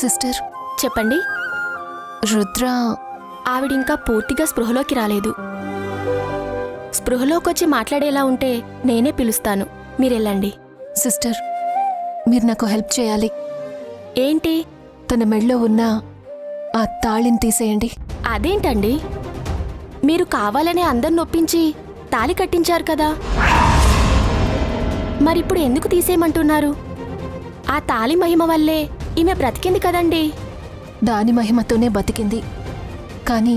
Sister, చెప్పండి. రుద్ర ఆవిడింకా పూర్తిగా స్పృహలోకి రాలేదు. స్పృహలోకొచ్చి మాట్లాడేలా ఉంటే నేనే పిలుస్తాను, మీరెళ్ళండి. సిస్టర్, మీరు నాకు హెల్ప్ చేయాలి. ఏంటి? తన మెడలో ఉన్న ఆ తాళిని తీసేయండి. అదేంటండి, మీరు కావాలనే అందరు నొప్పించి తాళి కట్టించారు కదా, మరిప్పుడు ఎందుకు తీసేయమంటున్నారు? ఆ తాళి మహిమ వల్లే ఈమె బ్రతికింది కదండి. దాని మహిమతోనే బతికింది. కానీ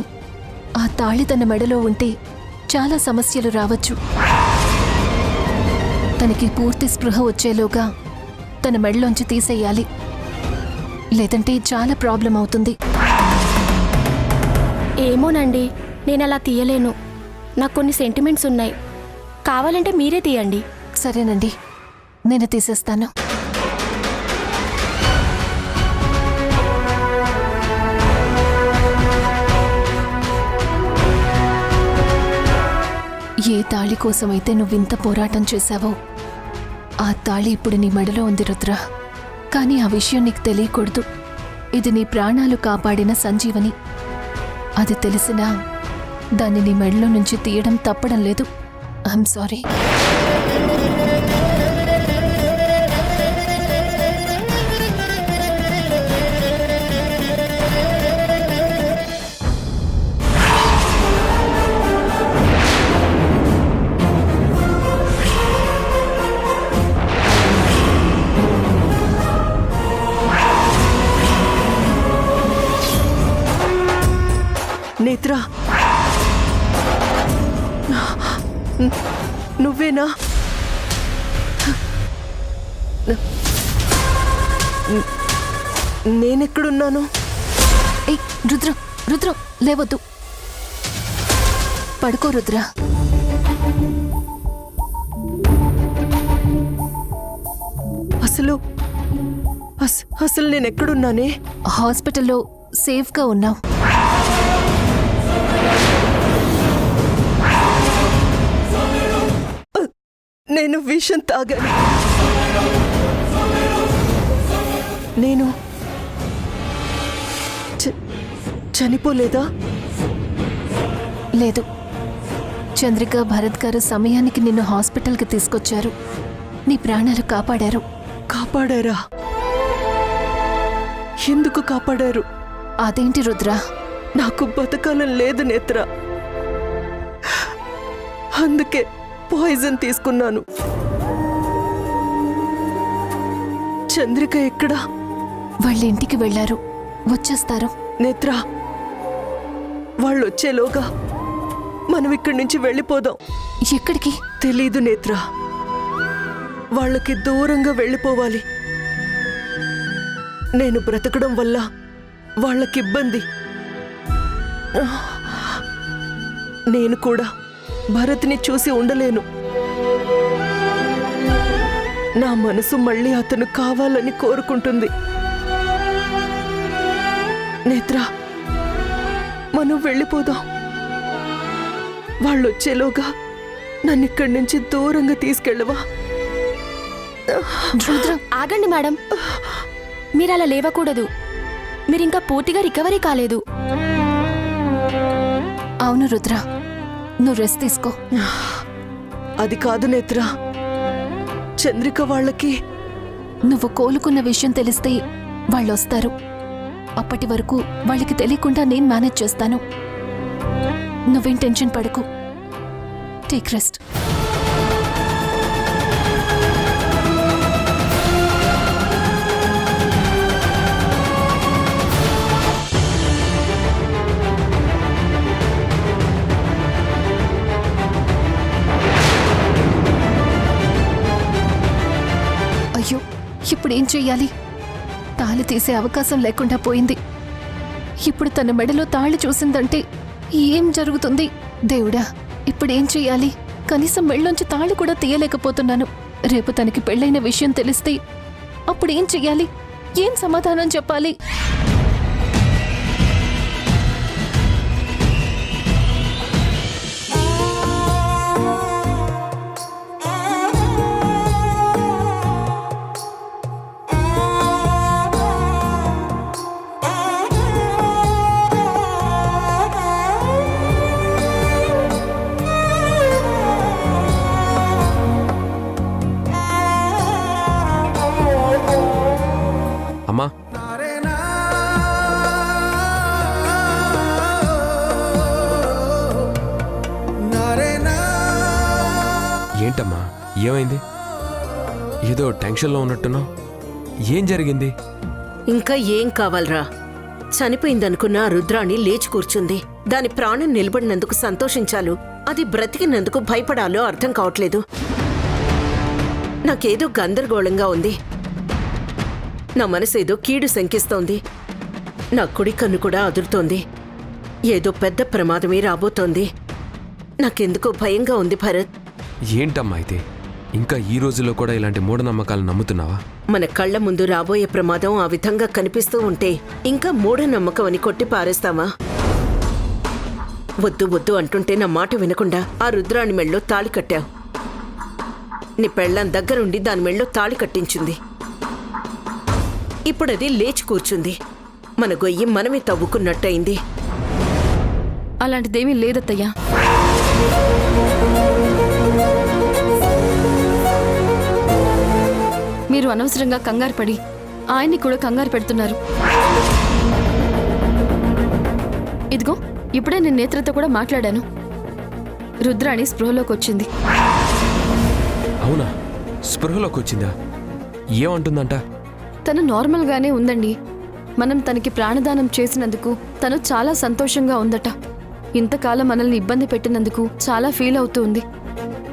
ఆ తాళి తన మెడలో ఉంటే చాలా సమస్యలు రావచ్చు. తనకి పూర్తి స్పృహ వచ్చేలోగా తన మెడలోంచి తీసేయాలి, లేదంటే చాలా ప్రాబ్లం అవుతుంది. ఏమోనండి, నేనలా తీయలేను. నాకు కొన్ని సెంటిమెంట్స్ ఉన్నాయి. కావాలంటే మీరే తీయండి. సరేనండి, నేను తీసేస్తాను. ఏ తాళి కోసమైతే నువ్వింత పోరాటం చేశావో ఆ తాళి ఇప్పుడు నీ మెడలో ఉంది రుద్ర. కానీ ఆ విషయం నీకు తెలియకూడదు. ఇది నీ ప్రాణాలు కాపాడిన సంజీవని. అది తెలిసినా దాన్ని నీ మెడలో నుంచి తీయడం తప్పడం లేదు. I'm sorry. నేత్ర, నువ్వేనా? నేనెక్కడున్నాను? ఏయ్ రుద్ర, రుద్ర లేవద్దు, పడుకో రుద్ర. అసలు నేనెక్కడున్నానే? హాస్పిటల్లో సేఫ్గా ఉన్నావు. నేను విషం తాగాను. నేను చనిపోలేదా? లేదు, చంద్రిక, భరత్ గారు సమయానికి నిన్ను హాస్పిటల్కి తీసుకొచ్చారు. నీ ప్రాణాలు కాపాడారు. కాపాడారా? ఎందుకు కాపాడారు? అదేంటి రుద్ర, నాకు బతకాలని లేదు నేత్ర, అందుకే పాయిజన్ తీసుకున్నాను. చంద్రిక ఎక్కడా? వాళ్ళ ఇంటికి వెళ్లారు, వచ్చేస్తారు. నేత్ర, వాళ్ళు వచ్చేలోగా మనం ఇక్కడి నుంచి వెళ్ళిపోదాం. ఎక్కడికి తెలీదు నేత్ర, వాళ్ళకి దూరంగా వెళ్ళిపోవాలి. నేను బ్రతకడం వల్ల వాళ్ళకి ఇబ్బంది. నేను కూడా భరత్ని చూసి ఉండలేను. నా మనసు మళ్ళీ అతను కావాలని కోరుకుంటుంది. నేత్ర, మనం వెళ్ళిపోదాం. వాళ్ళొచ్చేలోగా నన్ను ఇక్కడి నుంచి దూరంగా తీసుకెళ్ళవా? రుద్ర, ఆగండి మేడం, మీరలా లేవకూడదు. మీరింకా పూర్తిగా రికవరీ కాలేదు. అవును రుద్ర, నువ్వు రెస్ట్ తీసుకో. అది కాదు నేత్ర, చంద్రిక వాళ్ళకి నువ్వు కోలుకున్న విషయం తెలిస్తే వాళ్ళొస్తారు. అప్పటి వరకు వాళ్ళకి తెలియకుండా నేను మేనేజ్ చేస్తాను. నువ్వేం టెన్షన్ పడకు. Take rest. అయ్యో, ఇప్పుడేం చెయ్యాలి? తాళి తీసే అవకాశం లేకుండా పోయింది. ఇప్పుడు తన మెడలో తాళి చూసిందంటే ఏం జరుగుతుంది? దేవుడా, ఇప్పుడేం చెయ్యాలి? కనీసం మెళ్ళలోంచి తాళి కూడా తీయలేకపోతున్నాను. రేపు తనకి పెళ్ళైన విషయం తెలిస్తే అప్పుడేం చెయ్యాలి? ఏం సమాధానం చెప్పాలి? ఏంటమ్మా ఏమైంది? ఏదో టెన్షన్లో ఉన్నట్టున్నావు. ఏం జరిగింది? ఇంకా ఏం కావాలరా? చనిపోయిందనుకున్న ఆ రుద్రాణి లేచి కూర్చుంది. దాని ప్రాణం నిలబడినందుకు సంతోషించాలు, అది బ్రతికినందుకు భయపడాలో అర్థం కావట్లేదు. నాకేదో గందరగోళంగా ఉంది. నా మనసేదో కీడు శంకిస్తోంది. నా కుడి కన్ను కూడా అదురుతోంది. ఏదో పెద్ద ప్రమాదమే రాబోతోంది. నాకెందుకో భయంగా ఉంది భరత్. ఏంటమ్మా అయితే ఇంకా ఈ రోజుల్లో కూడా ఇలాంటి మూఢనమ్మకాలు నమ్ముతున్నావా? మన కళ్ల ముందు రాబోయే ప్రమాదం ఆ విధంగా కనిపిస్తూ ఉంటే ఇంకా మూఢనమ్మకం అని కొట్టి పారేస్తావా? వద్దు వద్దు అంటుంటే నా మాట వినకుండా ఆ రుద్రాణి మెళ్ళో తాళి కట్టావు. నీ పెళ్ళాం దగ్గరుండి దాని మెళ్ళో తాళి కట్టించింది. ఇప్పుడది లేచి కూర్చుంది. మన గొయ్యి మనమే తవ్వుకున్నట్టయింది. అలాంటిదేమీ లేదత్తయ్యా. మీరు అనవసరంగా కంగారు పడి ఆయన్ని కూడా కంగారు పెడుతున్నారు. ఇదిగో ఇప్పుడే నేను నేత్రతో కూడా మాట్లాడాను. రుద్రాణి స్పృహలోకి వచ్చింది. అవునా? స్పృహలోకి వచ్చిందా? ఏమంటుందంట? తను నార్మల్గానే ఉందండి. మనం తనకి ప్రాణదానం చేసినందుకు తను చాలా సంతోషంగా ఉందట. ఇంతకాలం మనల్ని ఇబ్బంది పెట్టినందుకు చాలా ఫీల్ అవుతూ ఉంది.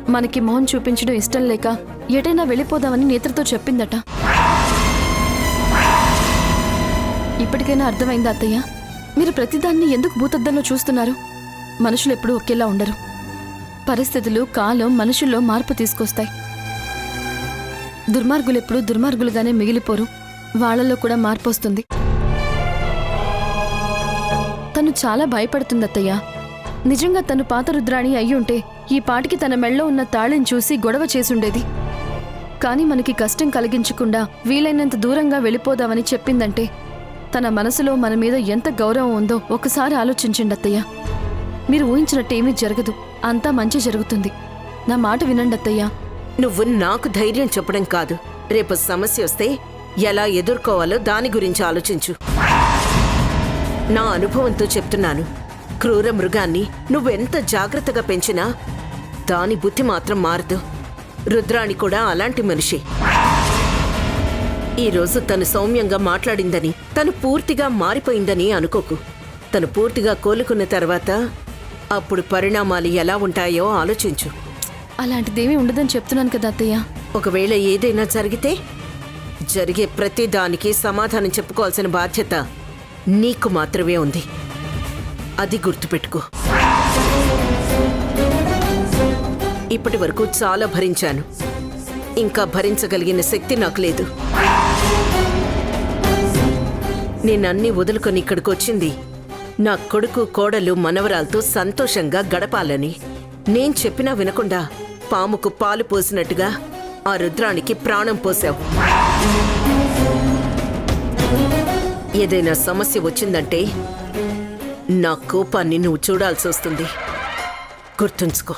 మనకి మొహం చూపించడం ఇష్టం లేక ఎటైనా వెళ్ళిపోదామని నేత్రతో చెప్పిందట. ఇప్పటికైనా అర్థమైందా అత్తయ్య? మీరు ప్రతిదాన్ని ఎందుకు భూతద్దంలో చూస్తున్నారు? మనుషులు ఎప్పుడూ ఒకేలా ఉండరు. పరిస్థితులు, కాలం మనుషుల్లో మార్పు తీసుకొస్తాయి. దుర్మార్గులు ఎప్పుడూ దుర్మార్గులుగానే మిగిలిపోరు. వాళ్లలో కూడా మార్పు వస్తుంది. తను చాలా భయపడుతుంది అత్తయ్య. నిజంగా తను పాత రుద్రాణి అయ్యుంటే ఈ పాటికి తన మెళ్ళో ఉన్న తాళిని చూసి గొడవ చేసుండేది. కానీ మనకి కష్టం కలిగించకుండా వీలైనంత దూరంగా వెళ్ళిపోదామని చెప్పిందంటే తన మనసులో మన మీద ఎంత గౌరవం ఉందో ఒకసారి ఆలోచించండి అత్తయ్య. మీరు ఊహించినట్టేమీ జరగదు. అంతా మంచి జరుగుతుంది. నా మాట వినండి అత్తయ్య. నువ్వు నాకు ధైర్యం చెప్పడం కాదు, రేపు సమస్య వస్తే ఎలా ఎదుర్కోవాలో దాని గురించి ఆలోచించు. నా అనుభవంతో చెప్తున్నాను. క్రూర మృగాన్ని నువ్వెంత జాగ్రత్తగా పెంచినా దాని బుద్ధి మాత్రం మారదు. రుద్రాణి కూడా అలాంటి మనిషి. ఈరోజు తను సౌమ్యంగా మాట్లాడిందని, తను పూర్తిగా మారిపోయిందని అనుకోకు. తను పూర్తిగా కోలుకున్న తర్వాత అప్పుడు పరిణామాలు ఎలా ఉంటాయో ఆలోచించు. అలాంటిదేమీ ఉండదని చెప్తున్నాను కదా అత్తయ్య. ఒకవేళ ఏదైనా జరిగితే జరిగే ప్రతి దానికి సమాధానం చెప్పుకోవాల్సిన బాధ్యత నీకు మాత్రమే ఉంది. అది గుర్తుపెట్టుకో. ఇప్పటి వరకు చాలా భరించాను. ఇంకా భరించగలిగిన శక్తి నాకు లేదు. నేనన్నీ వదులుకొని ఇక్కడికి వచ్చింది నా కొడుకు, కోడలు, మనవరాలతో సంతోషంగా గడపాలని. నేను చెప్పినా వినకుండా పాముకు పాలు పోసినట్టుగా ఆ రుద్రానికి ప్రాణం పోసావు. ఏదైనా సమస్య వచ్చిందంటే నా కోపాన్ని నువ్వు చూడాల్సి వస్తుంది. గుర్తుంచుకో.